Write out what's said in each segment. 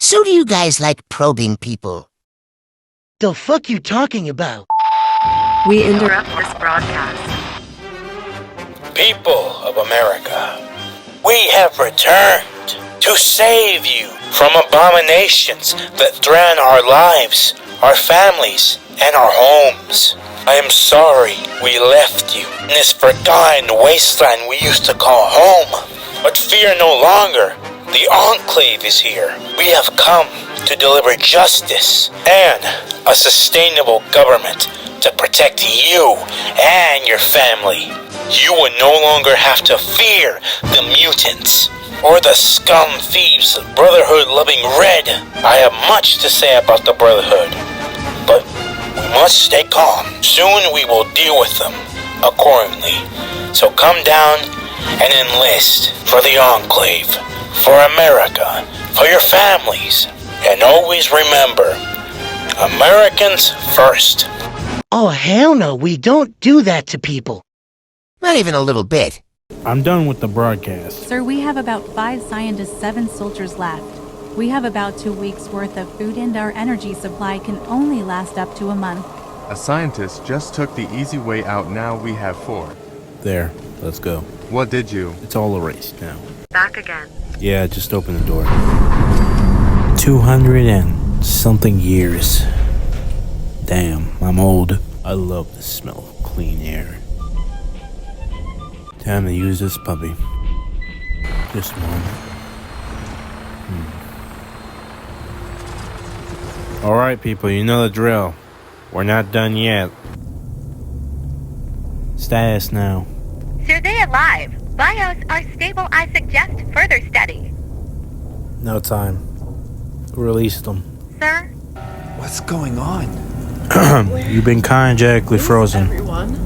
So do you guys like probing people? The fuck you talking about? We interrupt this broadcast. People of America, we have returned to save you from abominations that threaten our lives, our families, and our homes. I am sorry we left you in this forgotten wasteland we used to call home. But fear no longer. The Enclave is here. We have come to deliver justice and a sustainable government to protect you and your family. You will no longer have to fear the mutants or the scum thieves Brotherhood loving Red. I have much to say about the Brotherhood, but we must stay calm. Soon we will deal with them accordingly. So come down and enlist for the Enclave, for America, for your families. And always remember, Americans first. Oh, hell no, we don't do that to people. Not even a little bit. I'm done with the broadcast. Sir, we have about 5 scientists, 7 soldiers left. We have about 2 weeks worth of food and our energy supply can only last up to a month. A scientist just took the easy way out, now we have 4. There, let's go. What did you? It's all erased now. Back again. Yeah, just open the door. 200 and something years. Damn, I'm old. I love the smell of clean air. Time to use this puppy. Just one. Alright, people, you know the drill. We're not done yet. Status now. Sir, they alive. Bios are stable. I suggest further study. No time. Release them. Sir? What's going on? You've been cryogenically frozen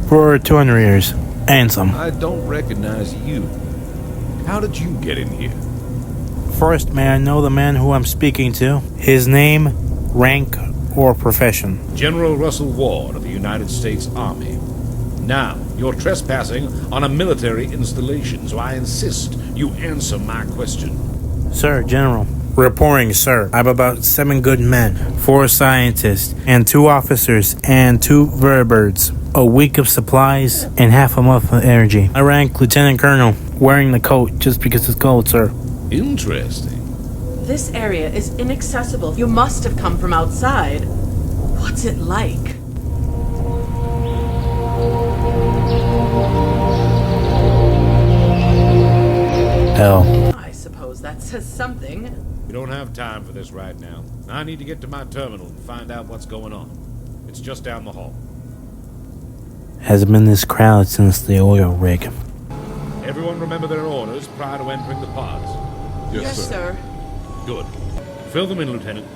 for 200 years. And some. I don't recognize you. How did you get in here? First, may I know the man who I'm speaking to? His name, rank, or profession? General Russell Ward of the United States Army. Now, you're trespassing on a military installation, so I insist you answer my question. Sir, General. Reporting, sir. I have about 7 good men, 4 scientists, and 2 officers, and 2 vertibirds. A week of supplies, and half a month of energy. I rank Lieutenant Colonel, wearing the coat just because it's cold, sir. Interesting. This area is inaccessible. You must have come from outside. What's it like? Hell. I suppose that says something. We don't have time for this right now. I need to get to my terminal and find out what's going on. It's just down the hall. Hasn't been this crowded since the oil rig. Everyone remember their orders prior to entering the pods? Yes, sir. Good. Fill them in, Lieutenant.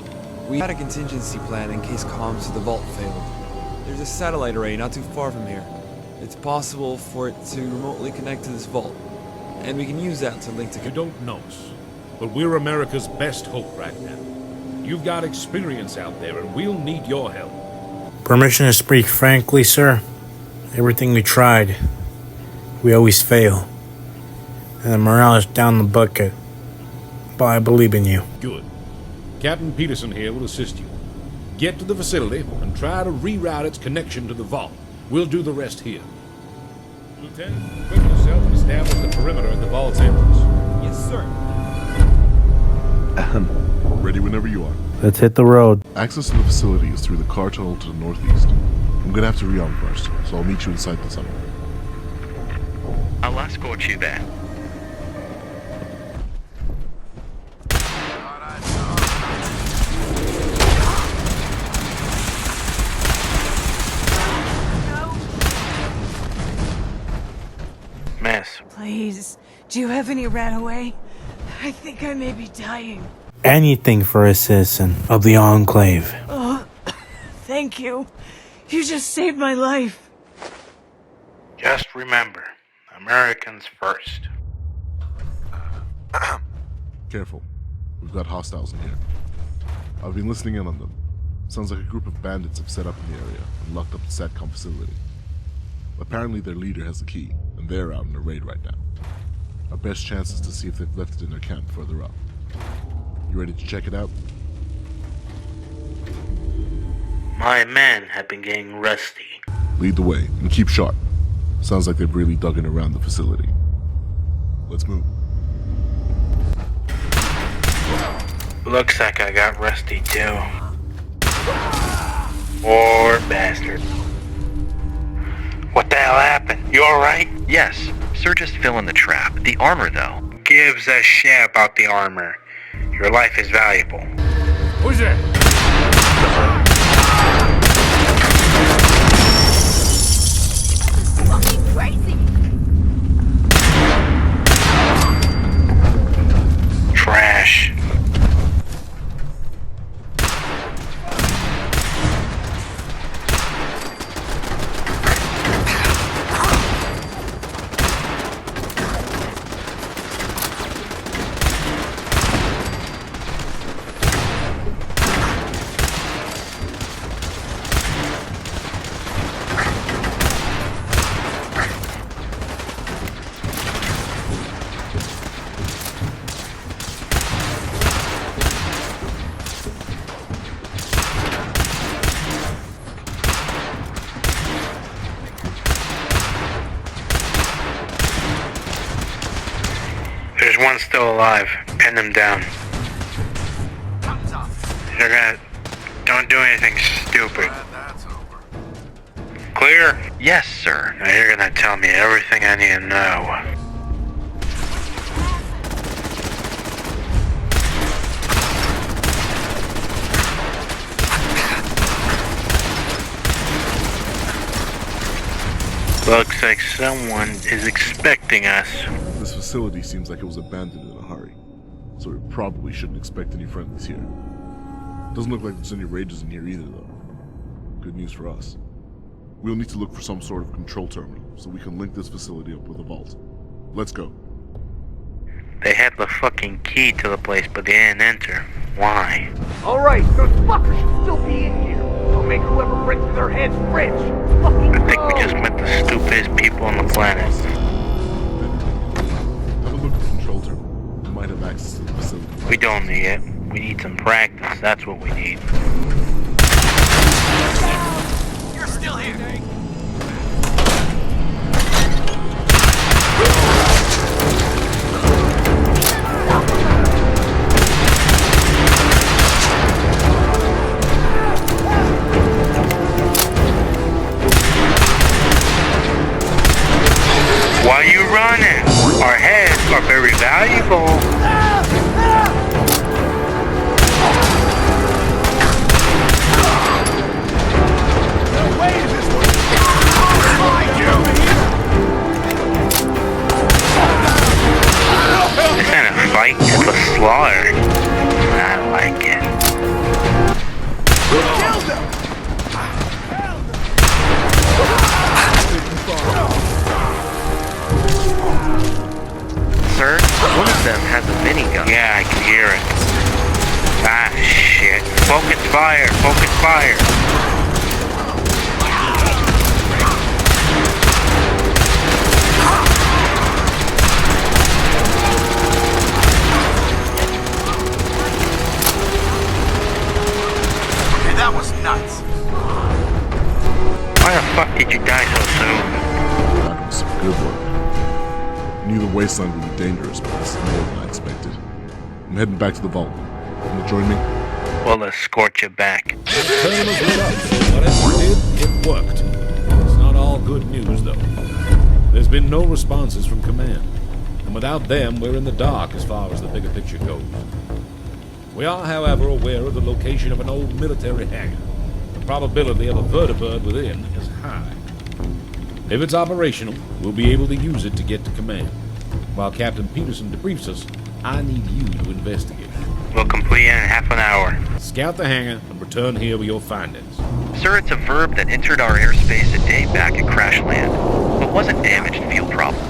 We had a contingency plan in case comms to the vault failed. There's a satellite array not too far from here. It's possible for it to remotely connect to this vault, and we can use that to link to... You don't know us, but we're America's best hope right now. You've got experience out there, and we'll need your help. Permission to speak frankly, sir. Everything we tried, we always fail. And the morale is down the bucket. But I believe in you. Good. Captain Peterson here will assist you. Get to the facility and try to reroute its connection to the vault. We'll do the rest here. Lieutenant, equip yourself and establish the perimeter at the vault's entrance. Yes, sir. Ready whenever you are. Let's hit the road. Access to the facility is through the car tunnel to the northeast. I'm gonna have to rearm first, so I'll meet you inside the tunnel. I'll escort you there. Miss. Please, do you have any ran away? I think I may be dying. Anything for a citizen of the Enclave. Oh, thank you. You just saved my life. Just remember, Americans first. Careful. We've got hostiles in here. I've been listening in on them. Sounds like a group of bandits have set up in the area and locked up the SATCOM facility. Apparently their leader has the key, and they're out on a raid right now. Our best chance is to see if they've left it in their camp further up. You ready to check it out? My men have been getting rusty. Lead the way and keep sharp. Sounds like they've really dug in around the facility. Let's move. Looks like I got rusty too. Poor bastard. What the hell happened? You alright? Yes. Sir just fell in the trap. The armor, though. Gives a shit about the armor. Your life is valuable. Who's that? Fucking crazy! Trash. There's one still alive. Pin them down. They're gonna... Don't do anything stupid. Clear? Yes, sir. Now you're gonna tell me everything I need to know. Looks like someone is expecting us. This facility seems like it was abandoned in a hurry, so we probably shouldn't expect any friendlies here. Doesn't look like there's any rages in here either, though. Good news for us. We'll need to look for some sort of control terminal so we can link this facility up with a vault. Let's go. They had the fucking key to the place, but they didn't enter. Why? Alright, those fuckers should still be in here. I'll make whoever breaks their heads rich. Fucking I think we just met the stupidest people on the planet. Have a look at the control terminal. We might have access to the facility. We don't need it. We need some practice. That's what we need. You're still here. Why are you running? Our heads are very valuable. This ain't a fight, it's a slaughter. I like it. Sir, one of them has a minigun. Yeah, I can hear it. Ah, shit. Focus fire, focus fire. Okay, that was nuts. Why the fuck did you die so soon? That was some good work. Knew the wasteland would be dangerous, but this is more than I expected. I'm heading back to the vault. Want to join me? We'll escort you back. Terminals lit up. Whatever it did, it worked. It's not all good news, though. There's been no responses from command. And without them, we're in the dark as far as the bigger picture goes. We are, however, aware of the location of an old military hangar. The probability of a vertibird within is high. If it's operational, we'll be able to use it to get to command. While Captain Peterson debriefs us, I need you to investigate. We'll complete in half an hour. Scout the hangar and return here with your findings. Sir, it's a verb that entered our airspace a day back at crash land, but wasn't damaged field problem.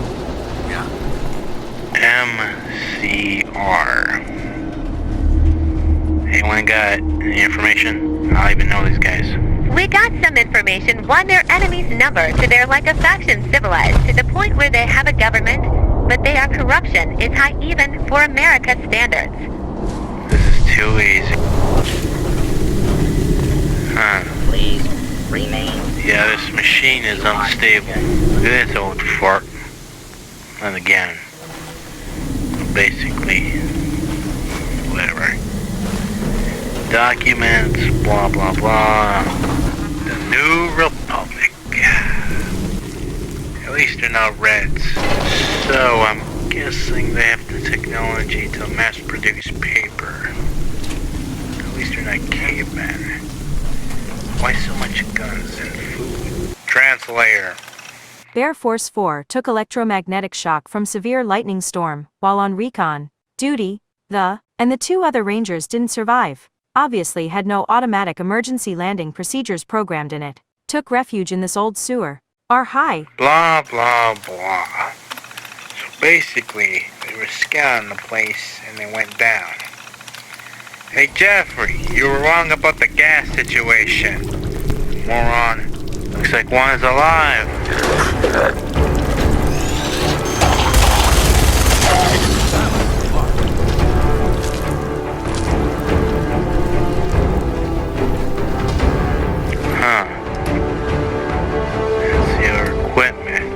MCR. Anyone got any information? I don't even know these guys. We got some information why their enemies number to their like a faction civilized to the point where they have a government, but their corruption is high even for America's standards. This is too easy. Huh. Please remain. Yeah, this machine is unstable. Look at this old fart. And again, basically, whatever. Documents, blah blah blah. The New Republic. At least they're not Reds. So I'm guessing they have the technology to mass produce paper. At least they're not cavemen. Why so much guns and food? Translator. Bear Force 4 took electromagnetic shock from severe lightning storm while on recon duty. And the two other Rangers didn't survive. Obviously had no automatic emergency landing procedures programmed in it. Took refuge in this old sewer. High. Blah blah blah. So basically, they were scouting the place and they went down. Hey Jeffrey, you were wrong about the gas situation. Moron. Looks like one is alive. Huh. That's your equipment.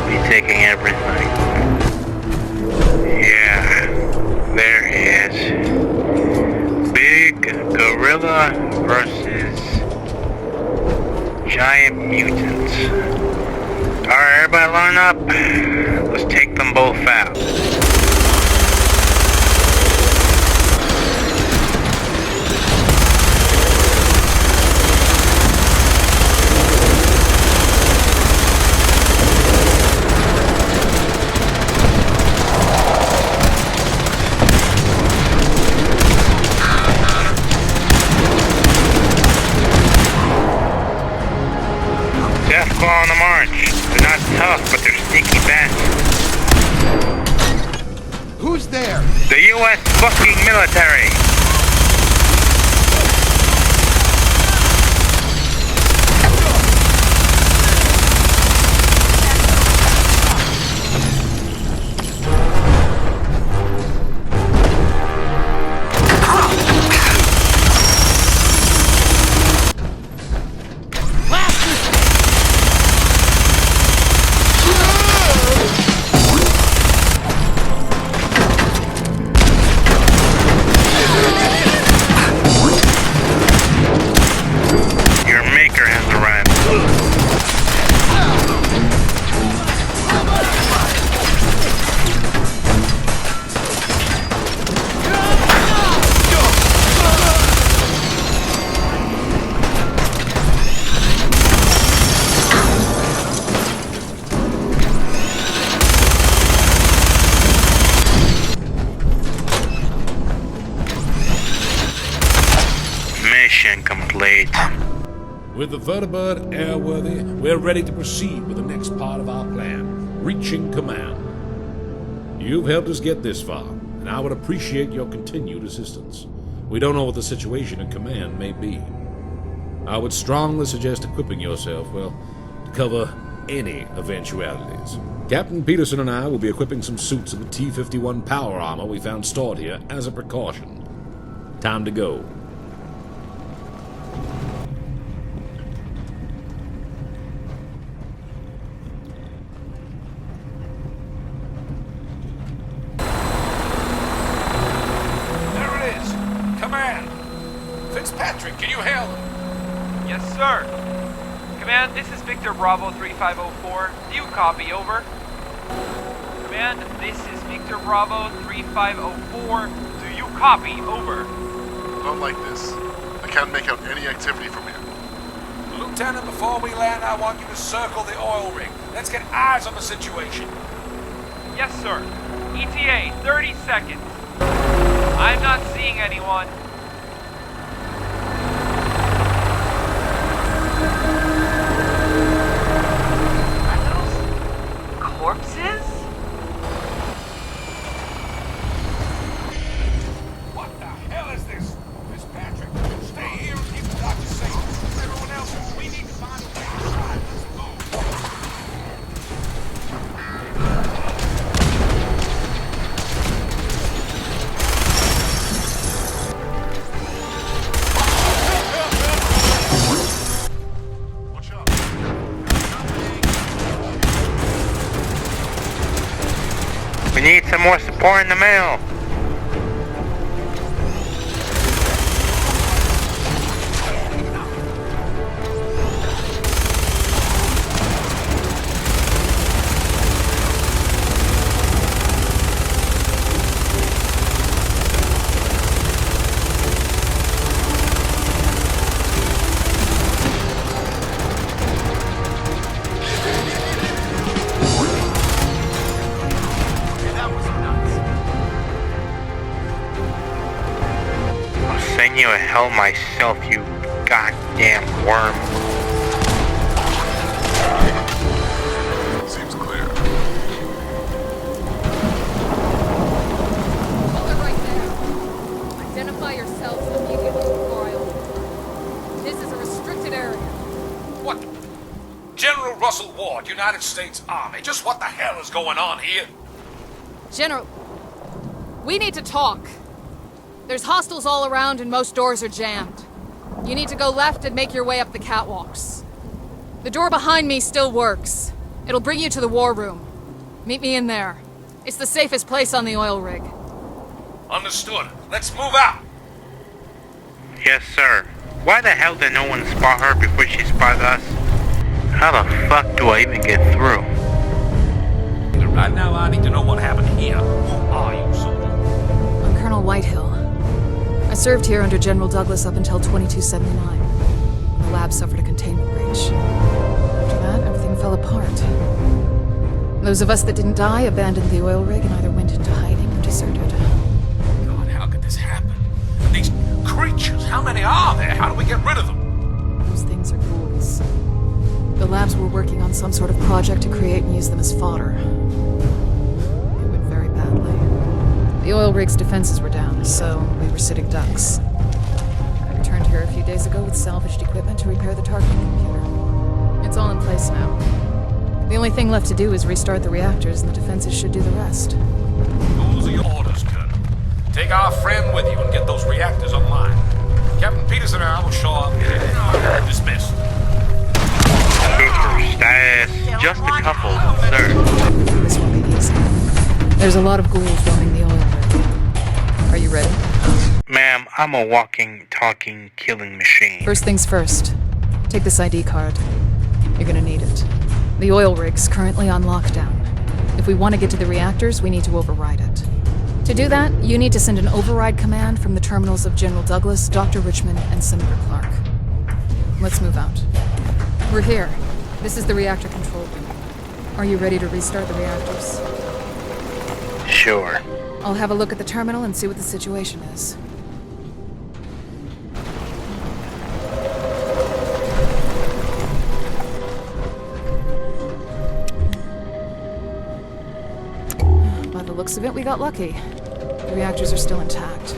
Be taking everything. Yeah, there he is. Big gorilla versus giant mutants. Alright, everybody line up. Let's take them both out. Deathclaw on the march. They're not tough, but they're sneaky bastards. Who's there? The U.S. fucking military. Mission complete. With the vertibird airworthy, we're ready to proceed with the next part of our plan, reaching command. You've helped us get this far, and I would appreciate your continued assistance. We don't know what the situation at command may be. I would strongly suggest equipping yourself, well, to cover any eventualities. Captain Peterson and I will be equipping some suits of the T-51 power armor we found stored here as a precaution. Time to go. Patrick, can you hail them? Yes, sir. Command, this is Victor Bravo 3504. Do you copy? Over. Command, this is Victor Bravo 3504. Do you copy? Over. Don't like this. I can't make out any activity from here. Lieutenant, before we land, I want you to circle the oil rig. Let's get eyes on the situation. Yes, sir. ETA, 30 seconds. I'm not seeing anyone. Corpses? What the hell is this? Miss Patrick, stay here and keep the doctor safe. Everyone else, we need to find a way outside. Let's move. Pour in the mail. Send you to hell myself, you goddamn worm. Seems clear. Hold it right there. Identify yourselves immediately before I open. This is a restricted area. What? General Russell Ward, United States Army. Just what the hell is going on here? General, we need to talk. There's hostiles all around and most doors are jammed. You need to go left and make your way up the catwalks. The door behind me still works. It'll bring you to the war room. Meet me in there. It's the safest place on the oil rig. Understood. Let's move out. Yes, sir. Why the hell did no one spot her before she spotted us? How the fuck do I even get through? Right now, I need to know what happened here. Who are you, soldier? I'm Colonel Whitehill. I served here under General Douglas up until 2279. The lab suffered a containment breach. After that, everything fell apart. Those of us that didn't die abandoned the oil rig and either went into hiding or deserted. God, how could this happen? These creatures, how many are there? How do we get rid of them? Those things are ghouls. The labs were working on some sort of project to create and use them as fodder. It went very badly. The oil rig's defenses were down, so we were sitting ducks. I returned here a few days ago with salvaged equipment to repair the targeting computer. It's all in place now. The only thing left to do is restart the reactors, and the defenses should do the rest. Those are your orders, Colonel. Take our friend with you and get those reactors online. Captain Peterson and I will show up. Dismissed. Super status. Just a couple, sir. This won't be easy. There's a lot of ghouls roaming the oil rig. Are you ready? Ma'am, I'm a walking, talking, killing machine. First things first. Take this ID card. You're gonna need it. The oil rig's currently on lockdown. If we want to get to the reactors, we need to override it. To do that, you need to send an override command from the terminals of General Douglas, Dr. Richmond, and Senator Clark. Let's move out. We're here. This is the reactor control room. Are you ready to restart the reactors? Sure. I'll have a look at the terminal and see what the situation is. By the looks of it, we got lucky. The reactors are still intact.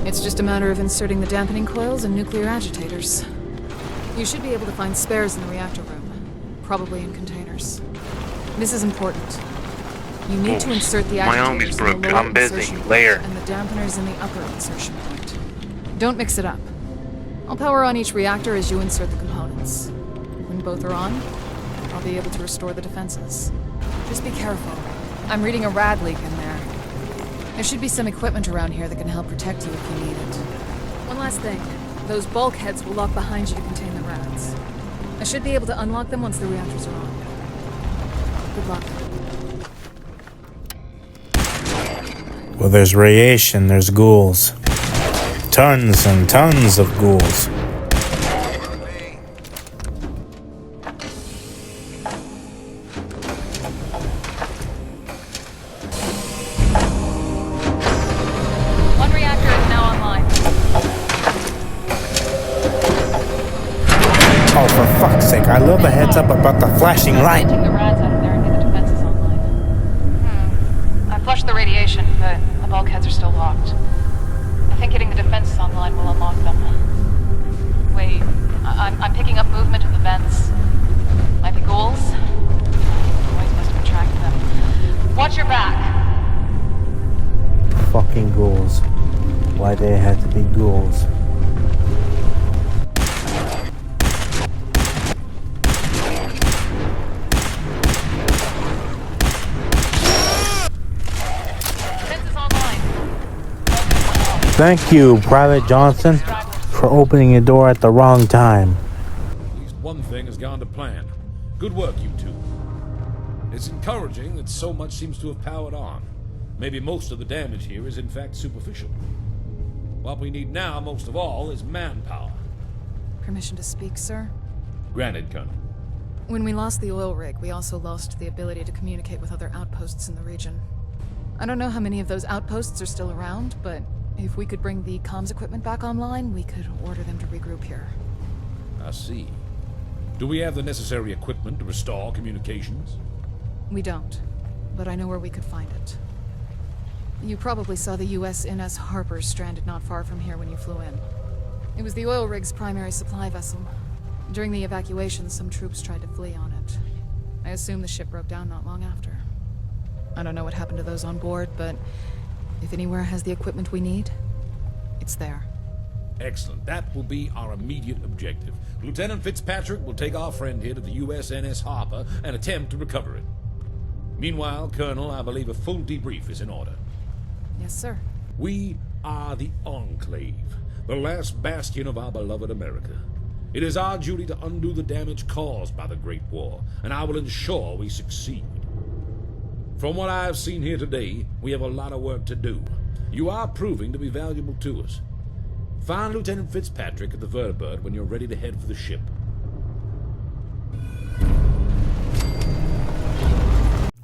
It's just a matter of inserting the dampening coils and nuclear agitators. You should be able to find spares in the reactor room, probably in containers. This is important. You need to insert the My agitators army's in the broke. lower I'm busy. insertion point Layer. and the dampeners in the upper insertion point. Don't mix it up. I'll power on each reactor as you insert the components. When both are on, I'll be able to restore the defenses. Just be careful. I'm reading a rad leak in there. There should be some equipment around here that can help protect you if you need it. One last thing. Those bulkheads will lock behind you to contain the rads. I should be able to unlock them once the reactors are on. Good luck. Well, there's radiation, there's ghouls. Tons and tons of ghouls. One reactor is now online. Oh, for fuck's sake, I love a heads up about the flashing light. Take the rads out of there and get the defenses online. I flushed the radiation, but the bulkheads are still locked. I think getting the defenses online will unlock them. Wait, I'm picking up movement in the vents. Might be ghouls? Noise must have attracted them. Watch your back! Fucking ghouls. Why they had to be ghouls. Thank you, Private Johnson, for opening the door at the wrong time. At least one thing has gone to plan. Good work, you two. It's encouraging that so much seems to have powered on. Maybe most of the damage here is in fact superficial. What we need now, most of all, is manpower. Permission to speak, sir? Granted, Colonel. When we lost the oil rig, we also lost the ability to communicate with other outposts in the region. I don't know how many of those outposts are still around, but if we could bring the comms equipment back online, we could order them to regroup here. I see. Do we have the necessary equipment to restore communications? We don't, but I know where we could find it. You probably saw the USNS Harper stranded not far from here when you flew in. It was the oil rig's primary supply vessel. During the evacuation, some troops tried to flee on it. I assume the ship broke down not long after. I don't know what happened to those on board, but if anywhere has the equipment we need, it's there. Excellent. That will be our immediate objective. Lieutenant Fitzpatrick will take our friend here to the USNS Harper and attempt to recover it. Meanwhile, Colonel, I believe a full debrief is in order. Yes, sir. We are the Enclave, the last bastion of our beloved America. It is our duty to undo the damage caused by the Great War, and I will ensure we succeed. From what I have seen here today, we have a lot of work to do. You are proving to be valuable to us. Find Lieutenant Fitzpatrick at the Vertibird when you're ready to head for the ship.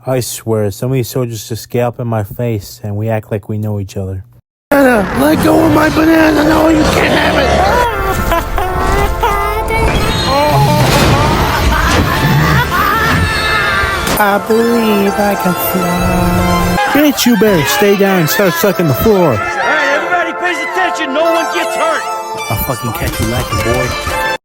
I swear, some of these soldiers just scalp in my face and we act like we know each other. Let go of my banana! No, you can't have it! I believe I can fly. Can't you better stay down and start sucking the floor? Alright, everybody pays attention, no one gets hurt! I'll fucking catch you lacking, boy.